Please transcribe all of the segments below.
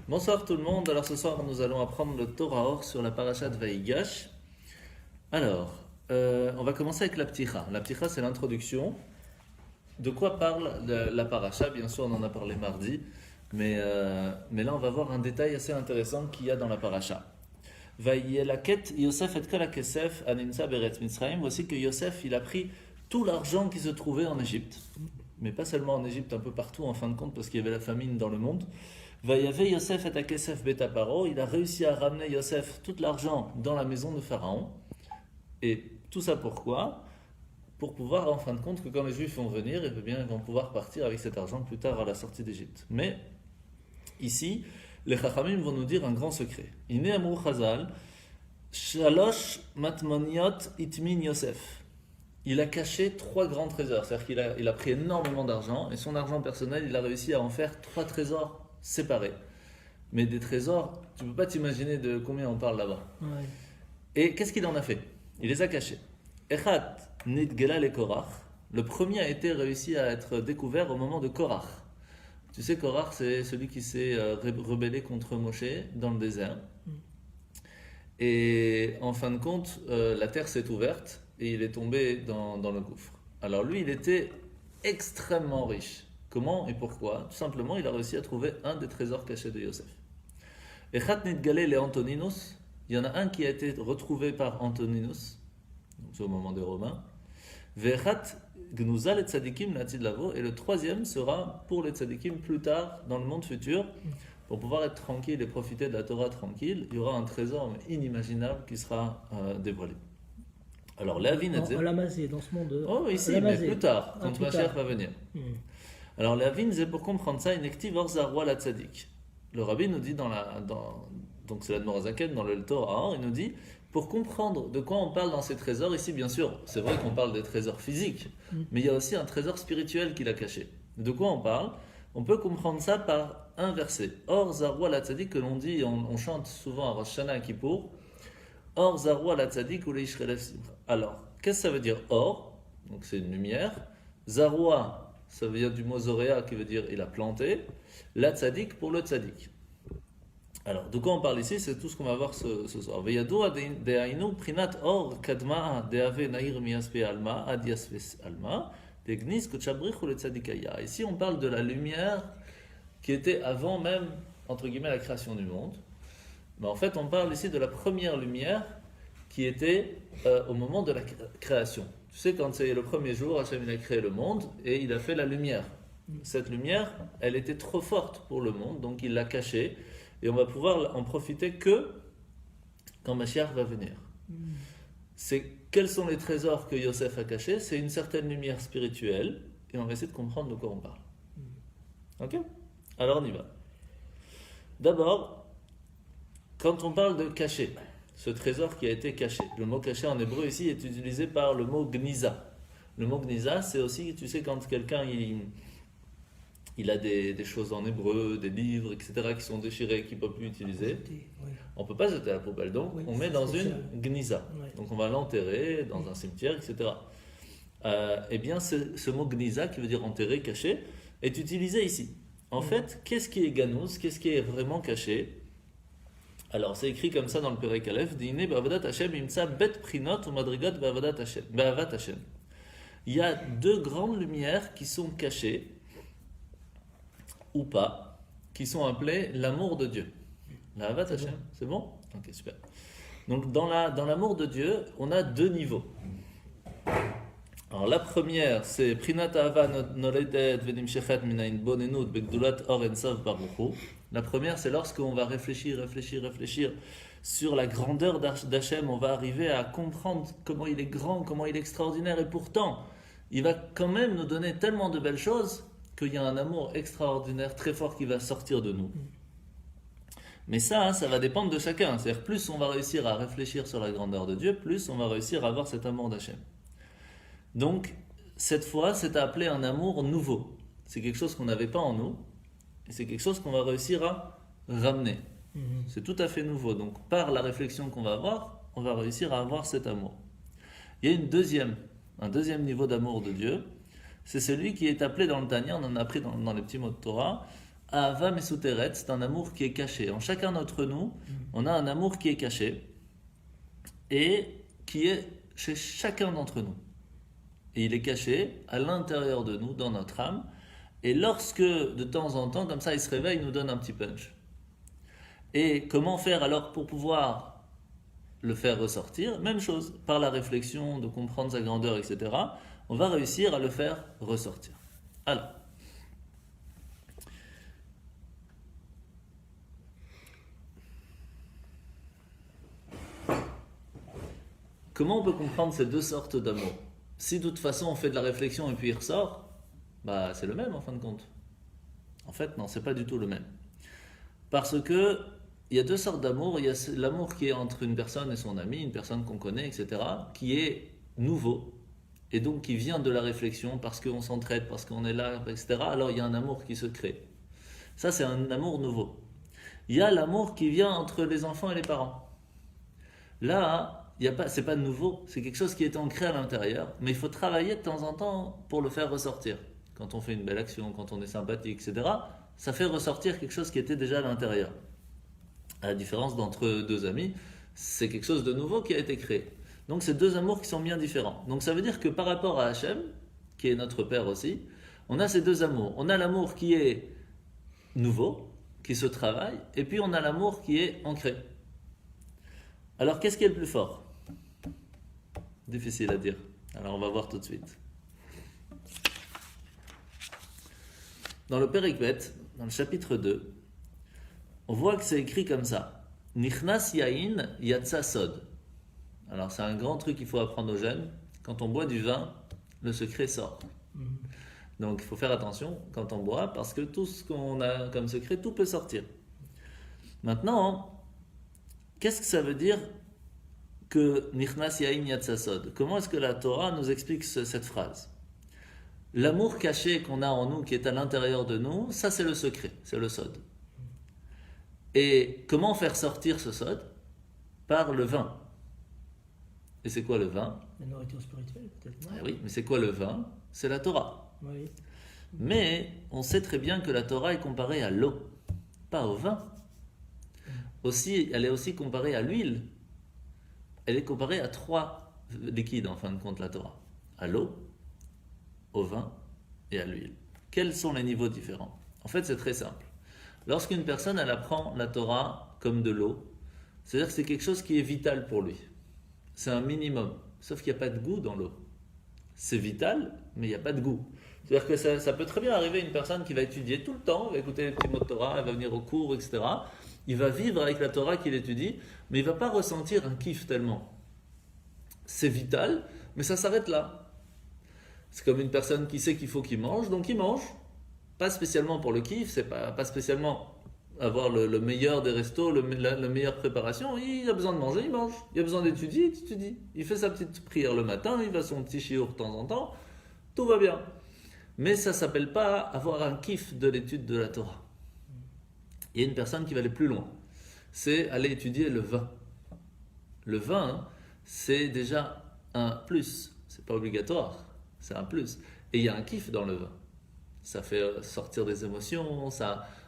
Bonsoir tout le monde. Alors ce soir nous allons apprendre le Torah Or sur la parasha de Vaïgash. Alors, on va commencer avec la pticha. La pticha c'est l'introduction. De quoi parle la parasha? Bien sûr on en a parlé mardi, mais là on va voir un détail assez intéressant qu'il y a dans la parasha. Vaïelaket Yosef et kol hakesef aninsa beretz Mitzrayim. Voici que Yosef il a pris tout l'argent qui se trouvait en Égypte, mais pas seulement en Égypte, un peu partout en fin de compte parce qu'il y avait la famine dans le monde. Vayave Yosef et hakesef beta paro. Il a réussi à ramener Yosef tout l'argent dans la maison de Pharaon. Et tout ça pourquoi? Pour pouvoir en fin de compte que quand les Juifs vont venir, eh bien, ils vont pouvoir partir avec cet argent plus tard à la sortie d'Égypte. Mais ici, les Chachamim vont nous dire un grand secret. Ine amrou Chazal, Shalosh matmoniot itmin Yosef. Il a caché 3 grands trésors, c'est-à-dire qu'il a pris énormément d'argent et son argent personnel, il a réussi à en faire 3 trésors séparés. Mais des trésors, tu ne peux pas t'imaginer de combien on parle là-bas. Ouais. Et qu'est-ce qu'il en a fait? Il les a cachés. Echat nidgela le Korach. Le premier a été réussi à être découvert au moment de Korach. Tu sais, Korach, c'est celui qui s'est rebellé contre Moshe dans le désert. Et en fin de compte, la terre s'est ouverte et il est tombé dans le gouffre. Alors lui, il était extrêmement riche. Comment et pourquoi? Tout simplement, il a réussi à trouver un des trésors cachés de Yosef. Echat nidgale le Antoninus. Il y en a un qui a été retrouvé par Antoninus, donc c'est au moment des Romains. Ve'echat gnuza le tzadikim l'atid lavo. Et le troisième sera pour les tzadikim plus tard dans le monde futur. Pour pouvoir être tranquille et profiter de la Torah tranquille, il y aura un trésor inimaginable qui sera dévoilé. Alors, Léavin et En Lamazé, dans ce monde. oh, ici, mais Lamazé. plus tard, quand plus Mashiach tard. va venir. Hmm. Alors, Léavin, c'est pour comprendre ça, une active orzaroua la tzadik. Le rabbi nous dit donc c'est l'Admor Zaken dans le Torah, il nous dit, pour comprendre de quoi on parle dans ces trésors, ici, bien sûr, c'est vrai qu'on parle des trésors physiques, mais il y a aussi un trésor spirituel qu'il a caché. De quoi on parle? On peut comprendre ça par un verset. Or zarwa la tzadik, que l'on dit, on chante souvent à Rosh Hashanah et Kippour. Or zarwa la tzadik ou leishchelef simcha. Alors, qu'est-ce que ça veut dire or? Donc c'est une lumière. Zarwa, ça vient du mot zoréa qui veut dire il a planté. La tzadik pour le tzadik. Alors, de quoi on parle ici? C'est tout ce qu'on va voir ce soir. Veyadoua de'ainu prinat or kadma'a de'ave nair miyaspe alma ad yaspe alma. Ici, on parle de la lumière qui était avant même, entre guillemets, la création du monde. Mais en fait, on parle ici de la première lumière qui était au moment de la création. Tu sais, quand c'est le premier jour, Hachem il a créé le monde et il a fait la lumière. Cette lumière, elle était trop forte pour le monde, donc il l'a cachée et on va pouvoir en profiter que quand Mashiach va venir. Quels sont les trésors que Yosef a cachés? C'est une certaine lumière spirituelle et on va essayer de comprendre de quoi on parle. Ok? Alors on y va. D'abord, quand on parle de caché, ce trésor qui a été caché, le mot caché en hébreu ici est utilisé par le mot gniza. Le mot gniza, c'est aussi, tu sais, quand quelqu'un il a des choses en hébreu, des livres, etc., qui sont déchirés, qu'il ne peut plus utiliser. On ne peut pas jeter à la poubelle, donc on met dans une gniza. Donc on va l'enterrer dans un cimetière, etc. Eh bien, ce mot gniza, qui veut dire enterrer, caché, est utilisé ici. En fait, qu'est-ce qui est ganouz? Qu'est-ce qui est vraiment caché? Alors, c'est écrit comme ça dans le Perek Aleph, Dine ba'avadat Hashem imtsa bet prinot ou madrigot ba'avat Hashem. Il y a 2 grandes lumières qui sont cachées, ou pas, qui sont appelées l'amour de Dieu. L'avat Hashem, c'est bon? Ok, super. Donc, dans l'amour de Dieu, on a 2 niveaux. Alors, la première, c'est Prinat Ahava Noledet Venimshechet Minayin Bonenut Begdulat Or Ensav Baruchu. La première, c'est lorsqu'on va réfléchir sur la grandeur d'Hachem, on va arriver à comprendre comment il est grand, comment il est extraordinaire, et pourtant, il va quand même nous donner tellement de belles choses qu'il y a un amour extraordinaire, très fort qui va sortir de nous. Mais ça va dépendre de chacun. C'est-à-dire, plus on va réussir à réfléchir sur la grandeur de Dieu, plus on va réussir à avoir cet amour d'Hachem. Donc, cette fois, c'est appelé un amour nouveau. C'est quelque chose qu'on n'avait pas en nous, et c'est quelque chose qu'on va réussir à ramener. C'est tout à fait nouveau. Donc, par la réflexion qu'on va avoir, on va réussir à avoir cet amour. Il y a un deuxième niveau d'amour de Dieu. C'est celui qui est appelé dans le Tanya, on en a appris dans les petits mots de Torah, Ahava Mesuteret, c'est un amour qui est caché. En chacun d'entre nous, on a un amour qui est caché et qui est chez chacun d'entre nous. Et il est caché à l'intérieur de nous, dans notre âme. Et lorsque, de temps en temps, comme ça, il se réveille, il nous donne un petit punch. Et comment faire alors pour pouvoir le faire ressortir? Même chose, par la réflexion, de comprendre sa grandeur, etc. On va réussir à le faire ressortir. Alors, comment on peut comprendre ces deux sortes d'amour? Si de toute façon on fait de la réflexion et puis il ressort, bah c'est le même en fin de compte. En fait, non, c'est pas du tout le même. Parce que il y a deux sortes d'amour. Il y a l'amour qui est entre une personne et son ami, une personne qu'on connaît, etc., qui est nouveau et donc qui vient de la réflexion parce qu'on s'entraide, parce qu'on est là, etc. Alors il y a un amour qui se crée. Ça, c'est un amour nouveau. Il y a l'amour qui vient entre les enfants et les parents. Là, c'est pas nouveau, c'est quelque chose qui est ancré à l'intérieur, mais il faut travailler de temps en temps pour le faire ressortir. Quand on fait une belle action, quand on est sympathique, etc., ça fait ressortir quelque chose qui était déjà à l'intérieur. À la différence d'entre deux amis, c'est quelque chose de nouveau qui a été créé. Donc c'est deux amours qui sont bien différents. Donc ça veut dire que par rapport à Hachem, qui est notre Père aussi, on a ces deux amours. On a l'amour qui est nouveau, qui se travaille, et puis on a l'amour qui est ancré. Alors qu'est-ce qui est le plus fort? Difficile à dire. Alors on va voir tout de suite. Dans le Périkvet, dans le chapitre 2, on voit que c'est écrit comme ça. Nichnas yain yatsa sod. Alors c'est un grand truc qu'il faut apprendre aux jeunes. Quand on boit du vin, le secret sort. Donc il faut faire attention quand on boit parce que tout ce qu'on a comme secret, tout peut sortir. Maintenant, qu'est-ce que ça veut dire que Nichnas yain yatsa sod? Comment est-ce que la Torah nous explique cette phrase? L'amour caché qu'on a en nous, qui est à l'intérieur de nous, ça c'est le secret, c'est le sod. Et comment faire sortir ce sod? Par le vin. Et c'est quoi le vin? La nourriture spirituelle, peut-être. Oui, mais c'est quoi le vin? C'est la Torah. Oui. Mais on sait très bien que la Torah est comparée à l'eau, pas au vin. Aussi, elle est aussi comparée à l'huile. Elle est comparée à trois liquides, en fin de compte, la Torah. À l'eau, au vin et à l'huile. Quels sont les niveaux différents? En fait, c'est très simple. Lorsqu'une personne, elle apprend la Torah comme de l'eau, c'est-à-dire que c'est quelque chose qui est vital pour lui. C'est un minimum. Sauf qu'il n'y a pas de goût dans l'eau. C'est vital, mais il n'y a pas de goût. C'est-à-dire que ça peut très bien arriver à une personne qui va étudier tout le temps, va écouter les petits mots de Torah, elle va venir au cours, etc. Il va vivre avec la Torah qu'il étudie, mais il ne va pas ressentir un kiff tellement. C'est vital, mais ça s'arrête là. C'est comme une personne qui sait qu'il faut qu'il mange, donc il mange. Pas spécialement pour le kiff, c'est pas spécialement avoir le meilleur des restos, la meilleure préparation. Il a besoin de manger, il mange. Il a besoin d'étudier, il étudie. Il fait sa petite prière le matin, il va son petit chiour de temps en temps. Tout va bien. Mais ça ne s'appelle pas avoir un kiff de l'étude de la Torah. Il y a une personne qui va aller plus loin. C'est aller étudier le vin. Le vin, c'est déjà un plus. C'est pas obligatoire, c'est un plus. Et il y a un kiff dans le vin. Ça fait sortir des émotions,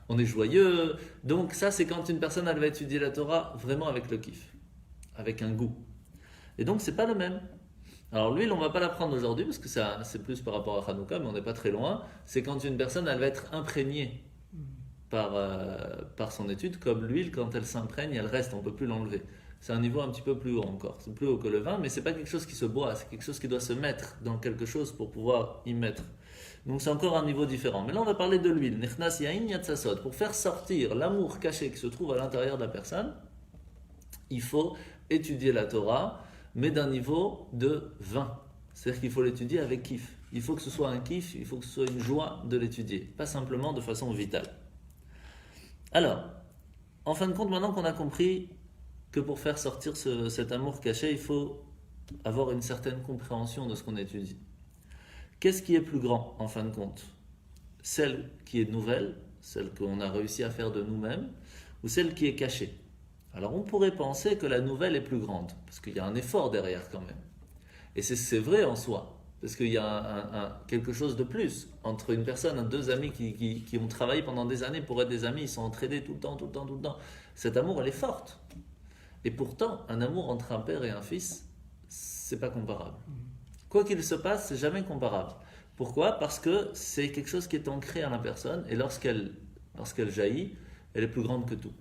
on est joyeux. Donc ça, c'est quand une personne elle va étudier la Torah vraiment avec le kiff, avec un goût. Et donc c'est pas le même. Alors l'huile, on va pas l'apprendre aujourd'hui parce que c'est plus par rapport à Hanouka, mais on n'est pas très loin. C'est quand une personne elle va être imprégnée par son étude, comme l'huile, quand elle s'imprègne, elle reste, on peut plus l'enlever. C'est un niveau un petit peu plus haut encore. C'est plus haut que le vin, mais c'est pas quelque chose qui se boit, c'est quelque chose qui doit se mettre dans quelque chose pour pouvoir y mettre. Donc c'est encore un niveau différent. Mais là on va parler de l'huile. Nichnas yain yatsasod. Pour faire sortir l'amour caché qui se trouve à l'intérieur de la personne, il faut étudier la Torah, mais d'un niveau de vin. C'est-à-dire qu'il faut l'étudier avec kiff. Il faut que ce soit un kiff, il faut que ce soit une joie de l'étudier, pas simplement de façon vitale. Alors, en fin de compte, maintenant qu'on a compris que pour faire sortir cet amour caché, il faut avoir une certaine compréhension de ce qu'on étudie. Qu'est-ce qui est plus grand, en fin de compte? Celle qui est nouvelle, celle qu'on a réussi à faire de nous-mêmes, ou celle qui est cachée? Alors on pourrait penser que la nouvelle est plus grande, parce qu'il y a un effort derrière quand même. Et c'est vrai en soi. parce qu'il y a quelque chose de plus entre une personne, deux amis qui ont travaillé pendant des années pour être des amis, ils sont entraînés tout le temps, tout le temps, tout le temps. Cet amour, elle est forte. Et pourtant, un amour entre un père et un fils, c'est pas comparable. Quoi qu'il se passe, c'est jamais comparable. Pourquoi? Parce que c'est quelque chose qui est ancré à la personne, et lorsqu'elle jaillit, elle est plus grande que tout.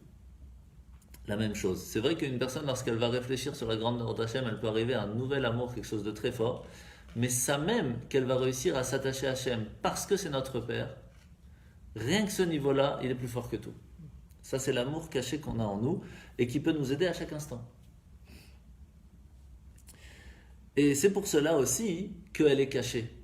La même chose. C'est vrai qu'une personne, lorsqu'elle va réfléchir sur la grandeur d'Hachem, elle peut arriver à un nouvel amour, quelque chose de très fort, mais ça même qu'elle va réussir à s'attacher à Hachem parce que c'est notre Père, rien que ce niveau-là, il est plus fort que tout. Ça, c'est l'amour caché qu'on a en nous et qui peut nous aider à chaque instant. Et c'est pour cela aussi qu'elle est cachée.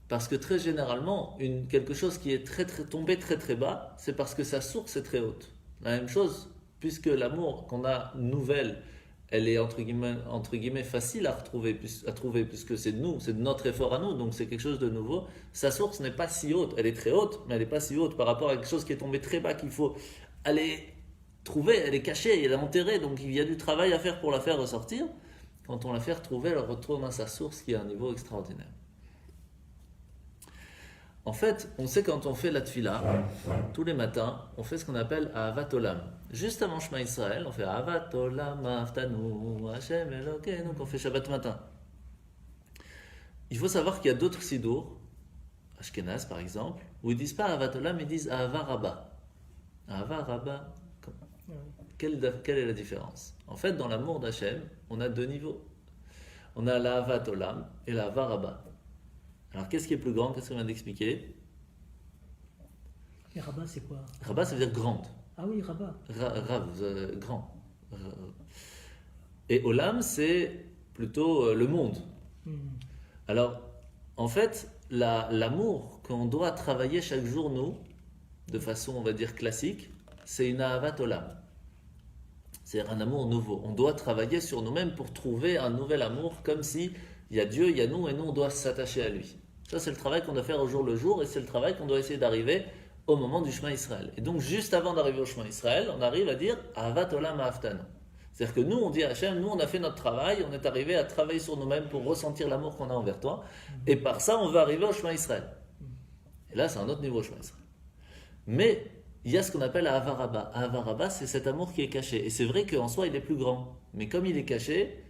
Parce que très généralement, quelque chose qui est tombé très très bas, c'est parce que sa source est très haute. La même chose, puisque l'amour qu'on a nouvelle, elle est entre guillemets facile à trouver, puisque c'est de nous, c'est de notre effort à nous, donc c'est quelque chose de nouveau. Sa source n'est pas si haute, elle est très haute, mais elle n'est pas si haute par rapport à quelque chose qui est tombé très bas qu'il faut aller trouver, elle est cachée, elle est enterrée, donc il y a du travail à faire pour la faire ressortir. Quand on la fait retrouver, elle retourne à sa source qui est à un niveau extraordinaire. En fait, on sait quand on fait la tfila, tous les matins, on fait ce qu'on appelle Ahavat Olam. Juste avant Shema Israël, on fait Ahavat Olam, Aftanu, Hashem Elokeinu, qu'on fait Shabbat matin. Il faut savoir qu'il y a d'autres sidour, Ashkenaz par exemple, où ils disent pas Ahavat Olam, ils disent Ahava Rabba. Ahava Rabba, quelle est la différence? En fait, dans l'amour d'Hachem, on a deux niveaux. On a l'Ahavat Olam et l'Ahava Rabba. Alors, qu'est-ce qui est plus grand? Qu'est-ce qu'on vient d'expliquer? Et Rabat, c'est quoi? Rabat, ça veut dire grande. Ah oui, Rabat. Grand. Et Olam, c'est plutôt le monde. Alors, en fait, l'amour qu'on doit travailler chaque jour, nous, de façon, on va dire, classique, c'est une Ahavat Olam. C'est un amour nouveau. On doit travailler sur nous-mêmes pour trouver un nouvel amour, comme si il y a Dieu, il y a nous, et nous, on doit s'attacher à lui. Ça, c'est le travail qu'on doit faire au jour le jour, et c'est le travail qu'on doit essayer d'arriver au moment du Shema Israël. Et donc, juste avant d'arriver au Shema Israël, on arrive à dire Ahavat Olam Ahaftanu. C'est-à-dire que nous, on dit à Hachem, nous, on a fait notre travail, on est arrivé à travailler sur nous-mêmes pour ressentir l'amour qu'on a envers toi, et par ça, on va arriver au Shema Israël. Et là, c'est un autre niveau, Shema Israël. Mais il y a ce qu'on appelle Ahava Rabba. Ahava Rabba, c'est cet amour qui est caché. Et c'est vrai qu'en soi, il est plus grand. Mais comme il est caché,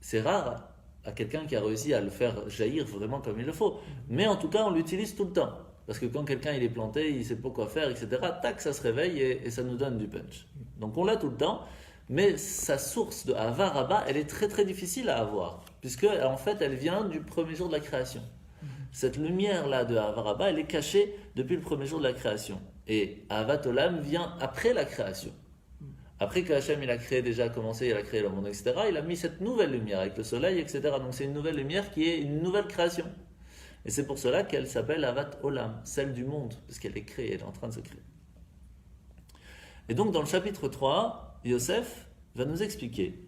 c'est rare à quelqu'un qui a réussi à le faire jaillir vraiment comme il le faut. Mais en tout cas, on l'utilise tout le temps. Parce que quand quelqu'un il est planté, il ne sait pas quoi faire, etc., tac, ça se réveille et ça nous donne du punch. Donc on l'a tout le temps, mais sa source de Ahava Rabba, elle est très très difficile à avoir. Puisque en fait, elle vient du premier jour de la création. Cette lumière-là de Ahava Rabba, elle est cachée depuis le premier jour de la création. Et Ahavat Olam vient après la création. Après que Hachem il a créé déjà, commencé, il a créé le monde, etc., il a mis cette nouvelle lumière avec le soleil, etc. Donc c'est une nouvelle lumière qui est une nouvelle création. Et c'est pour cela qu'elle s'appelle Ahavat Olam, celle du monde, parce qu'elle est créée, elle est en train de se créer. Et donc dans le chapitre 3, Yosef va nous expliquer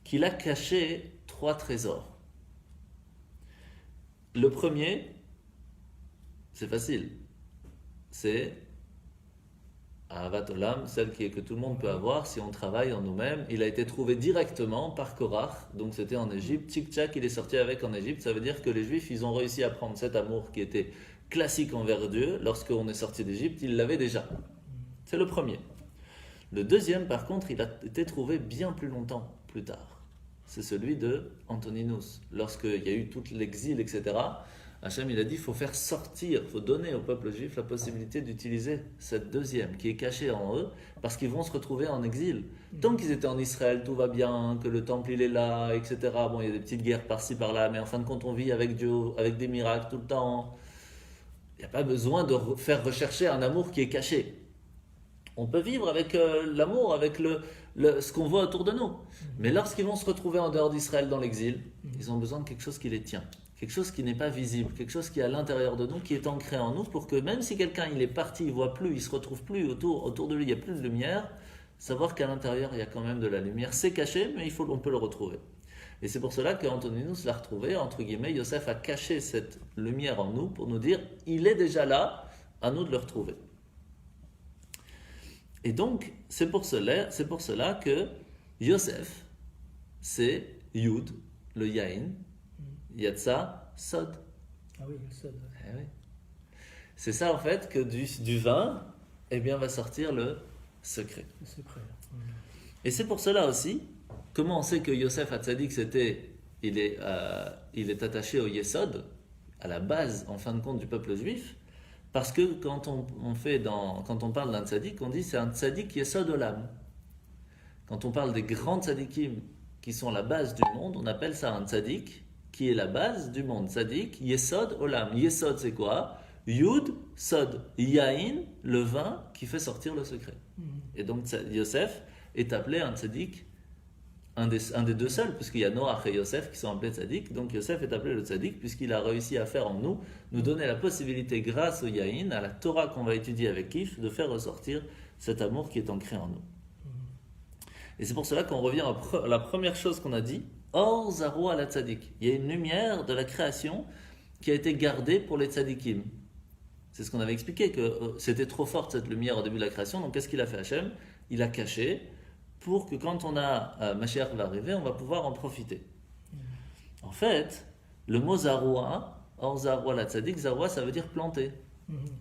qu'il a caché 3 trésors. Le premier, c'est facile, c'est Ahavat Olam, celle que tout le monde peut avoir si on travaille en nous-mêmes. Il a été trouvé directement par Korach, donc c'était en Égypte. Tchik-tchak, il est sorti avec en Égypte. Ça veut dire que les Juifs, ils ont réussi à prendre cet amour qui était classique envers Dieu. Lorsqu'on est sorti d'Égypte, ils l'avaient déjà. C'est le premier. Le deuxième, par contre, il a été trouvé bien plus longtemps plus tard. C'est celui de Antoninus. Lorsqu'il y a eu tout l'exil, etc., Hachem, il a dit, il faut faire sortir, il faut donner au peuple juif la possibilité d'utiliser cette deuxième qui est cachée en eux, parce qu'ils vont se retrouver en exil. Tant qu'ils étaient en Israël, tout va bien, que le temple il est là, etc. Bon, il y a des petites guerres par-ci par-là, mais en fin de compte, on vit avec Dieu, avec des miracles tout le temps. Il n'y a pas besoin de faire rechercher un amour qui est caché. On peut vivre avec l'amour, avec ce qu'on voit autour de nous. Mais lorsqu'ils vont se retrouver en dehors d'Israël dans l'exil, ils ont besoin de quelque chose qui les tient. Quelque chose qui n'est pas visible, quelque chose qui est à l'intérieur de nous, qui est ancré en nous, pour que même si quelqu'un il est parti, il ne voit plus, il ne se retrouve plus autour de lui, il n'y a plus de lumière, savoir qu'à l'intérieur il y a quand même de la lumière. C'est caché, mais on peut le retrouver. Et c'est pour cela qu'Antoninus l'a retrouvé, entre guillemets, Yosef a caché cette lumière en nous pour nous dire, il est déjà là, à nous de le retrouver. Et donc, c'est pour cela que Yosef, c'est Yud, le Yain, Yatsa, Sod. Ah oui, le sod. Eh oui. C'est ça en fait que du vin, eh bien, va sortir le secret. Le secret. Et c'est pour cela aussi, comment on sait que Yosef Hatzadik, il est attaché au Yesod, à la base, en fin de compte, du peuple juif, parce que quand on parle d'un tzaddik, on dit c'est un tzaddik Yesod Olam. Quand on parle des grands tzaddikim qui sont la base du monde, on appelle ça un tzaddik qui est la base du monde. Tzaddik Yesod Olam. Yesod, c'est quoi? Yud, Sod, Yain, le vin qui fait sortir le secret. Et donc Yosef est appelé un tzaddik, un des deux seuls, puisqu'il y a Noach et Yosef qui sont appelés tzaddik. Donc Yosef est appelé le tzaddik puisqu'il a réussi à faire en nous donner la possibilité, grâce au Yain, à la Torah qu'on va étudier avec Kif, de faire ressortir cet amour qui est ancré en nous. Et c'est pour cela qu'on revient à la première chose qu'on a dit, Or Zaro à la tzaddik. Il y a une lumière de la création qui a été gardée pour les tzaddikim. C'est ce qu'on avait expliqué, que c'était trop forte cette lumière au début de la création. Donc qu'est-ce qu'il a fait Hachem? Il a caché pour que quand on a Mashiach va arriver, on va pouvoir en profiter. En fait, le mot Zaroua, Or Zaroua la tzaddik, Zaroua ça veut dire planter.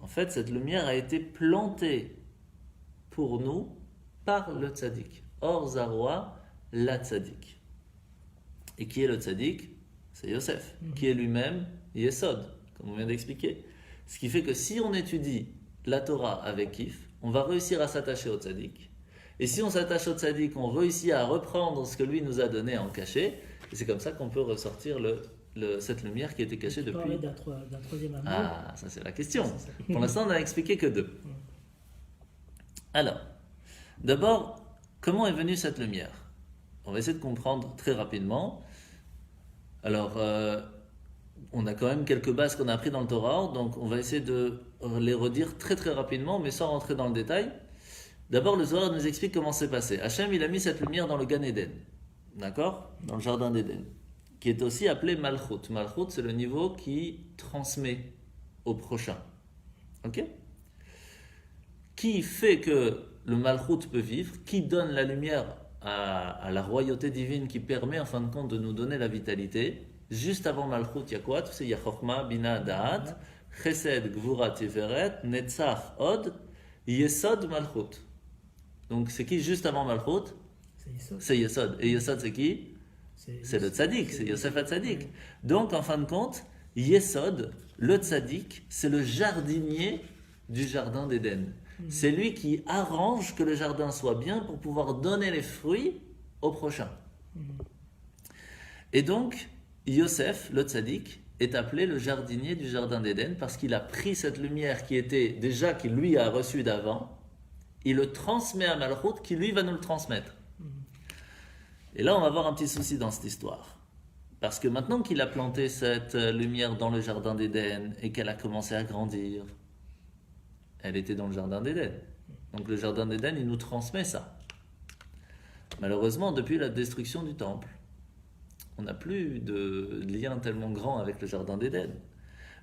En fait, cette lumière a été plantée pour nous par le tzaddik. Or Zaroua la tzaddik. Et qui est le tzaddik? C'est Yosef, qui est lui-même Yesod, comme on vient d'expliquer. Ce qui fait que si on étudie la Torah avec Kif, on va réussir à s'attacher au tzaddik. Et si on s'attache au tzaddik, on réussit à reprendre ce que lui nous a donné en cachet. Et c'est comme ça qu'on peut ressortir cette lumière qui était cachée depuis. Tu parlais d'un troisième amour. Ah, ça c'est la question. Pour l'instant, on n'a expliqué que deux. Alors, d'abord, comment est venue cette lumière? On va essayer de comprendre très rapidement. Alors, on a quand même quelques bases qu'on a apprises dans le Torah, donc on va essayer de les redire très très rapidement, mais sans rentrer dans le détail. D'abord, le Zohar nous explique comment c'est passé. Hachem, il a mis cette lumière dans le Gan Eden, d'accord? Dans le jardin d'Éden, qui est aussi appelé Malchut. Malchut, c'est le niveau qui transmet au prochain. Ok? Qui fait que le Malchut peut vivre? Qui donne la lumière à la royauté divine qui permet en fin de compte de nous donner la vitalité? Juste avant Malchut, il y a quoi? Tu sais, il y a Chokhmah, Bina, Da'at, Chesed, Gvura, Tiferet, Netzach, Od, Yesod, Malchut. Donc c'est qui juste avant Malchut? C'est Yesod. Et Yesod c'est qui? C'est le tzaddik, c'est Yosef HaTzadik. Donc en fin de compte, Yesod, le tzaddik, c'est le jardinier du jardin d'Éden. C'est lui qui arrange que le jardin soit bien pour pouvoir donner les fruits au prochain. Et donc, Yosef, le tzaddik, est appelé le jardinier du jardin d'Éden parce qu'il a pris cette lumière qui lui a reçue d'avant, il le transmet à Malchut qui lui va nous le transmettre. Et là, on va avoir un petit souci dans cette histoire. Parce que maintenant qu'il a planté cette lumière dans le jardin d'Éden et qu'elle a commencé à grandir, elle était dans le jardin d'Éden. Donc le jardin d'Éden, il nous transmet ça. Malheureusement, depuis la destruction du temple, on n'a plus de lien tellement grand avec le jardin d'Éden.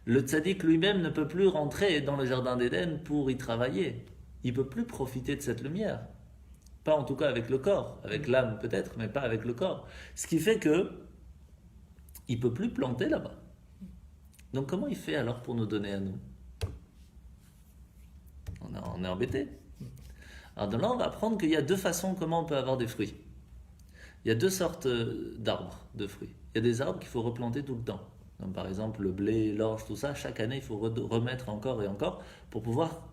Le tzaddik lui-même ne peut plus rentrer dans le jardin d'Éden pour y travailler. Il ne peut plus profiter de cette lumière. Pas en tout cas avec le corps, avec l'âme peut-être, mais pas avec le corps. Ce qui fait que il ne peut plus planter là-bas. Donc comment il fait alors pour nous donner à nous? On est embêté. Alors de là, on va apprendre qu'il y a deux façons comment on peut avoir des fruits. Il y a deux sortes d'arbres, de fruits. Il y a des arbres qu'il faut replanter tout le temps. Comme par exemple le blé, l'orge, tout ça. Chaque année, il faut remettre encore et encore pour pouvoir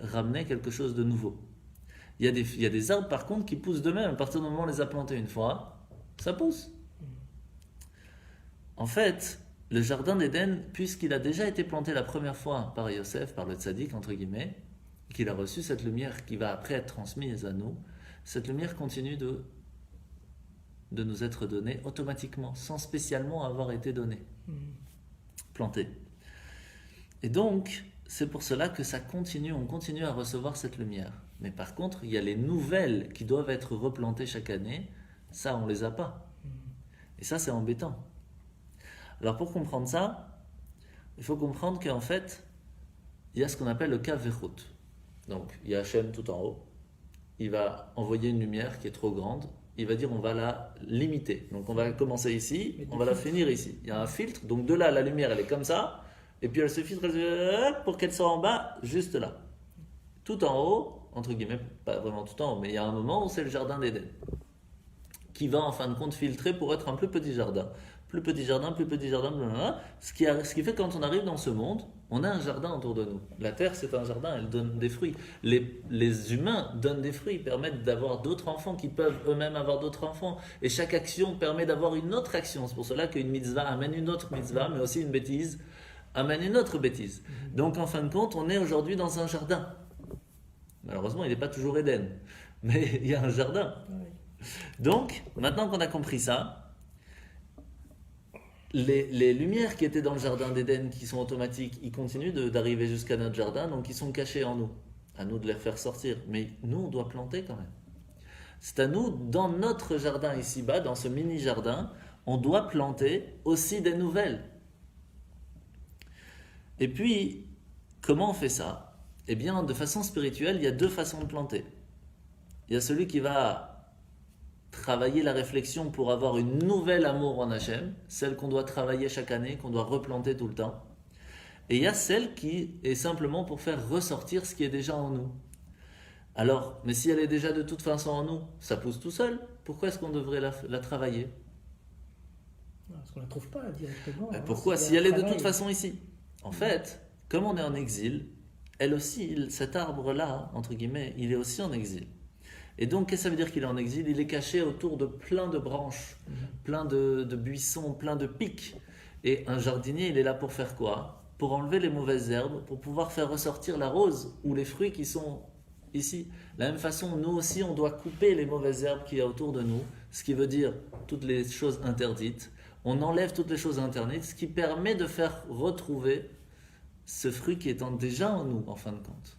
ramener quelque chose de nouveau. Il y a des arbres par contre qui poussent d'eux-mêmes. À partir du moment où on les a plantés une fois, ça pousse. En fait, le jardin d'Éden, puisqu'il a déjà été planté la première fois par Yosef, par le tzaddik entre guillemets, qu'il a reçu cette lumière qui va après être transmise à nous, cette lumière continue de nous être donnée automatiquement, sans spécialement avoir été donnée, plantée. Et donc, c'est pour cela que on continue à recevoir cette lumière. Mais par contre, il y a les nouvelles qui doivent être replantées chaque année, ça on les a pas. Et ça c'est embêtant. Alors pour comprendre ça, il faut comprendre qu'en fait, il y a ce qu'on appelle le Kavechut. Donc il y a Hachem tout en haut, il va envoyer une lumière qui est trop grande, il va dire on va la limiter. Donc on va commencer ici, Mais on va la finir ici. Il y a un filtre, donc de là, la lumière, elle est comme ça, et puis elle se filtre pour qu'elle soit en bas, juste là. Tout en haut, entre guillemets, pas vraiment tout en haut, mais il y a un moment où c'est le jardin d'Éden, qui va en fin de compte filtrer pour être un plus petit jardin. Plus petit jardin, blablabla. Ce qui fait que quand on arrive dans ce monde, on a un jardin autour de nous. La terre, c'est un jardin, elle donne des fruits. Les humains donnent des fruits, permettent d'avoir d'autres enfants qui peuvent eux-mêmes avoir d'autres enfants. Et chaque action permet d'avoir une autre action. C'est pour cela qu'une mitzvah amène une autre mitzvah, mais aussi une bêtise amène une autre bêtise. Donc en fin de compte, on est aujourd'hui dans un jardin. Malheureusement, il n'est pas toujours Éden, mais il y a un jardin. Donc, maintenant qu'on a compris ça, les lumières qui étaient dans le jardin d'Éden, qui sont automatiques, ils continuent d'arriver jusqu'à notre jardin, donc ils sont cachés en nous. À nous de les faire sortir. Mais nous, on doit planter quand même. C'est à nous, dans notre jardin ici-bas, dans ce mini-jardin, on doit planter aussi des nouvelles. Et puis, comment on fait ça? Eh bien, de façon spirituelle, il y a deux façons de planter. Il y a celui qui va travailler la réflexion pour avoir une nouvelle amour en Hachem, celle qu'on doit travailler chaque année, qu'on doit replanter tout le temps. Et il y a celle qui est simplement pour faire ressortir ce qui est déjà en nous. Alors, mais si elle est déjà de toute façon en nous, ça pousse tout seul, pourquoi est-ce qu'on devrait la travailler? Parce qu'on ne la trouve pas directement. Pourquoi? Si elle est de toute façon ici. En fait, comme on est en exil, elle aussi, cet arbre-là, entre guillemets, il est aussi en exil. Et donc, qu'est-ce que ça veut dire qu'il est en exil? Il est caché autour de plein de branches, plein de buissons, plein de pics. Et un jardinier, il est là pour faire quoi? Pour enlever les mauvaises herbes, pour pouvoir faire ressortir la rose ou les fruits qui sont ici. De la même façon, nous aussi, on doit couper les mauvaises herbes qu'il y a autour de nous, ce qui veut dire toutes les choses interdites. On enlève toutes les choses interdites, ce qui permet de faire retrouver ce fruit qui est déjà en nous, en fin de compte.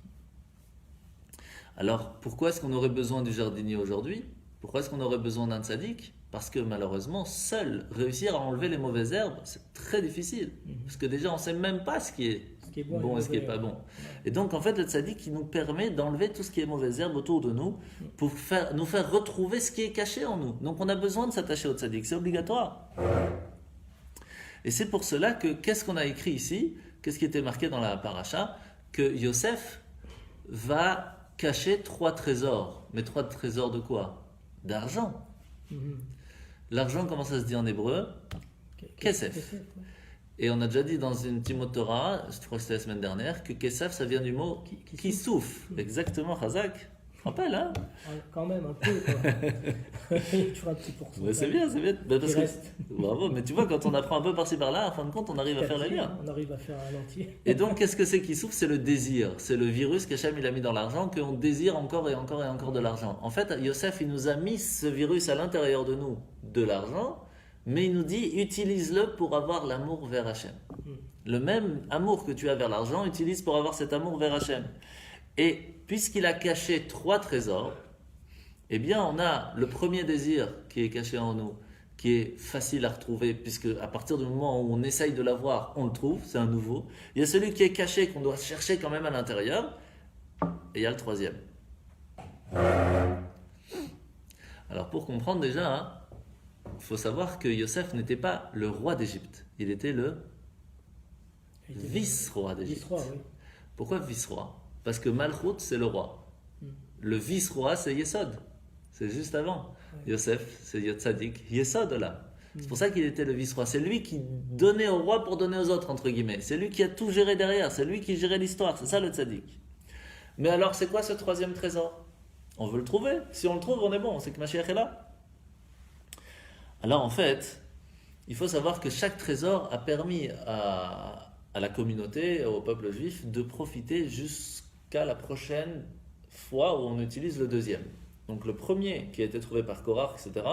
Alors, pourquoi est-ce qu'on aurait besoin du jardinier aujourd'hui? Pourquoi est-ce qu'on aurait besoin d'un tzaddik? Parce que malheureusement, seul réussir à enlever les mauvaises herbes, c'est très difficile. Parce que déjà, on ne sait même pas ce qui est bon et ce qui n'est pas bon. Et donc, en fait, le tzaddik, il nous permet d'enlever tout ce qui est mauvaises herbes autour de nous pour nous faire retrouver ce qui est caché en nous. Donc, on a besoin de s'attacher au tzaddik, c'est obligatoire. Et c'est pour cela que, qu'est-ce qu'on a écrit ici? Qu'est-ce qui était marqué dans la paracha? Que Yosef va cacher 3 trésors. Mais 3 trésors de quoi? D'argent. L'argent, comment ça se dit en hébreu? Kesef. Et on a déjà dit dans une Timot Torah, je crois que c'était la semaine dernière, que Kesef, ça vient du mot qui souffle. Exactement, Chazak. Tu te rappelles, hein? Quand même, un peu, quoi. Il y a toujours un petit pourcentage. Mais c'est bien, c'est bien. Parce que, bravo, mais tu vois, quand on apprend un peu par-ci par-là, en fin de compte, on arrive à faire la lien. On arrive à faire un entier. Et donc, qu'est-ce que c'est qui souffle? C'est le désir. C'est le virus qu'Hachem il a mis dans l'argent, qu'on désire encore et encore et encore de l'argent. En fait, Yosef, il nous a mis ce virus à l'intérieur de nous, de l'argent, mais il nous dit, utilise-le pour avoir l'amour vers Hachem. Le même amour que tu as vers l'argent, utilise pour avoir cet amour vers Hachem. Et puisqu'il a caché 3 trésors, eh bien on a le premier désir qui est caché en nous, qui est facile à retrouver, puisque à partir du moment où on essaye de l'avoir, on le trouve, c'est un nouveau. Il y a celui qui est caché, qu'on doit chercher quand même à l'intérieur, et il y a le troisième. Alors pour comprendre déjà, il faut savoir que Yosef n'était pas le roi d'Égypte, il était le vice-roi d'Égypte. Oui. Pourquoi vice-roi? Parce que Malchut, c'est le roi. Le vice-roi, c'est Yesod. C'est juste avant. Yosef, c'est Yotzadik. Yesod, là. C'est pour ça qu'il était le vice-roi. C'est lui qui donnait au roi pour donner aux autres, entre guillemets. C'est lui qui a tout géré derrière. C'est lui qui gérait l'histoire. C'est ça le tzaddik. Mais alors, c'est quoi ce troisième trésor? On veut le trouver. Si on le trouve, on est bon. C'est que Mashiach est là. Alors, en fait, il faut savoir que chaque trésor a permis à la communauté, au peuple juif, de profiter jusqu'à la prochaine fois où on utilise le deuxième. Donc le premier qui a été trouvé par Korach, etc.,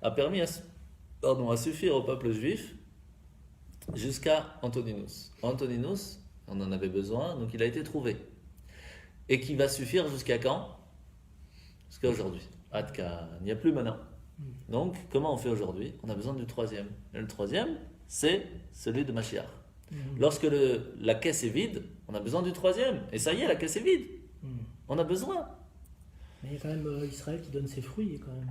a permis à suffire au peuple juif jusqu'à Antoninus. Antoninus, on en avait besoin, donc il a été trouvé. Et qui va suffire jusqu'à quand? Jusqu'à aujourd'hui. Adka, il n'y a plus maintenant. Donc, comment on fait aujourd'hui? On a besoin du troisième. Et le troisième, c'est celui de Mashiach. Lorsque la caisse est vide, on a besoin du troisième. Et ça y est, la caisse est vide. On a besoin. Mais il y a quand même Israël qui donne ses fruits, quand même.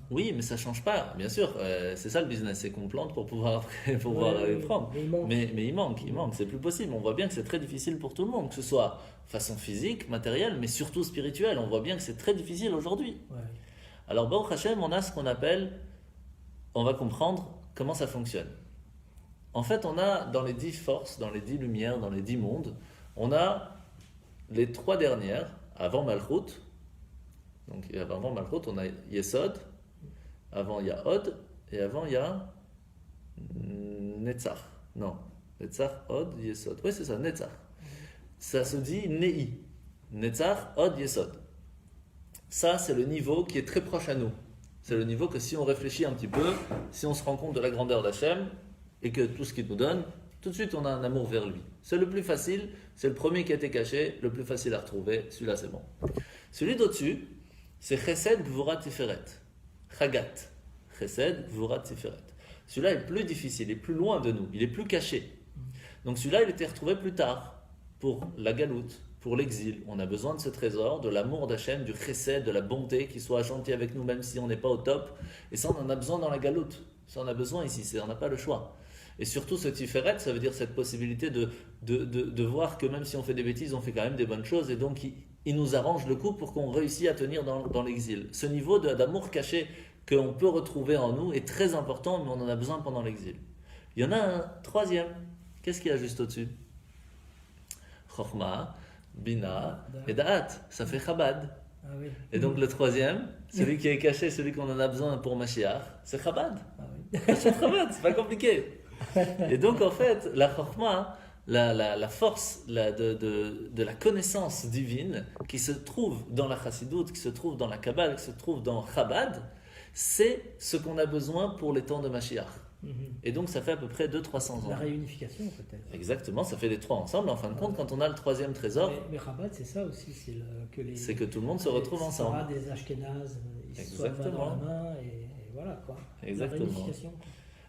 Oui, mais ça change pas, bien sûr. C'est ça le business, c'est qu'on plante pour pouvoir, pouvoir les prendre. Mais il manque. Mais il manque, c'est plus possible. On voit bien que c'est très difficile pour tout le monde, que ce soit façon physique, matérielle, mais surtout spirituelle. On voit bien que c'est très difficile aujourd'hui. Ouais. Alors, Baruch Hashem, on a ce qu'on appelle, on va comprendre comment ça fonctionne. En fait, on a dans les 10 forces, dans les 10 lumières, dans les 10 mondes, on a les 3 dernières, avant Malchut. Donc avant Malchut, on a Yesod, avant il y a Od, et avant il y a Netzach. Non, Netzach, Od, Yesod. Oui, c'est ça, Netzach. Ça se dit Nei. Netzach, Od, Yesod. Ça, c'est le niveau qui est très proche à nous. C'est le niveau que si on réfléchit un petit peu, si on se rend compte de la grandeur d'Hachem, et que tout ce qu'il nous donne, tout de suite on a un amour vers lui. C'est le plus facile, c'est le premier qui a été caché, le plus facile à retrouver, celui-là c'est bon. Celui d'au-dessus, c'est Chesed, Gvura, Tiferet. Chagat. Chesed, Gvura, Tiferet. Celui-là est plus difficile, il est plus loin de nous, il est plus caché. Donc celui-là, il était retrouvé plus tard, pour la galoute, pour l'exil. On a besoin de ce trésor, de l'amour d'Hachem, du Chesed, de la bonté, qu'il soit gentil avec nous, même si on n'est pas au top. Et ça, on en a besoin dans la galoute. Ça, on a besoin ici, on n'a pas le choix. Et surtout, ce Tiferet, ça veut dire cette possibilité de voir que même si on fait des bêtises, on fait quand même des bonnes choses. Et donc, il nous arrange le coup pour qu'on réussisse à tenir dans l'exil. Ce niveau d'amour caché qu'on peut retrouver en nous est très important, mais on en a besoin pendant l'exil. Il y en a un troisième. Qu'est-ce qu'il y a juste au-dessus? Chokhmah, Bina et Da'at. Ça fait Chabad. Ah oui. Et donc le troisième, celui qui est caché, celui qu'on en a besoin pour Mashiach, c'est Chabad. Ah oui. C'est Chabad, c'est pas compliqué. Et donc en fait, la Chokhmah, la force de la connaissance divine qui se trouve dans la Chassidoute, qui se trouve dans la Kabbale, qui se trouve dans Chabad, c'est ce qu'on a besoin pour les temps de Mashiach. Et donc ça fait à peu près 200-300 ans. La réunification peut-être. Exactement, ça fait les trois ensemble. En fin de compte, quand on a le troisième trésor, Mais Rabat, c'est ça aussi, c'est que tout le monde se retrouve ensemble. Des Ashkénazes, ils se soient dans la main et voilà quoi. Exactement. La réunification. Quoi.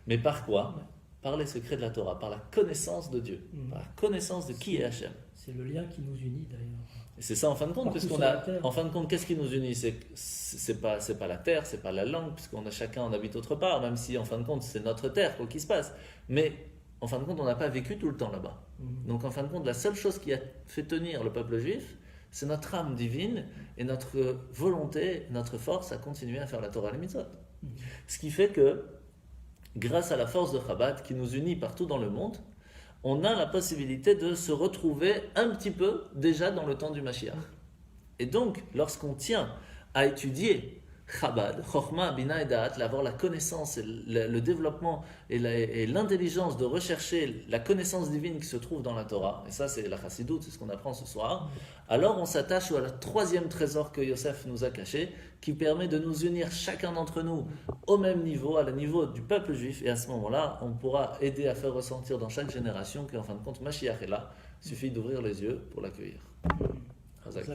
Mais par quoi? Par les secrets de la Torah, par la connaissance de Dieu, par la connaissance de qui est Hachem. C'est le lien qui nous unit d'ailleurs. Et c'est ça en fin de compte, puisqu'on a, en fin de compte, qu'est-ce qui nous unit? C'est pas la terre, c'est pas la langue, puisqu'on a chacun, on habite autre part, même si en fin de compte c'est notre terre, quoi qu'il se passe. Mais en fin de compte, on n'a pas vécu tout le temps là-bas. Donc en fin de compte, la seule chose qui a fait tenir le peuple juif, c'est notre âme divine et notre volonté, notre force à continuer à faire la Torah et les mitzvot. Ce qui fait que, grâce à la force de Chabad qui nous unit partout dans le monde, on a la possibilité de se retrouver un petit peu déjà dans le temps du Mashiach. Et donc, lorsqu'on tient à étudier Chabad, Chokhmah, Bina et Da'at, avoir la connaissance, et le développement et l'intelligence de rechercher la connaissance divine qui se trouve dans la Torah, et ça c'est la Chassidoute, c'est ce qu'on apprend ce soir, alors on s'attache à la troisième trésor que Yosef nous a caché, qui permet de nous unir chacun d'entre nous au même niveau, à le niveau du peuple juif, et à ce moment-là, on pourra aider à faire ressentir dans chaque génération qu'en fin de compte, Mashiach est là, il suffit d'ouvrir les yeux pour l'accueillir. Hazak.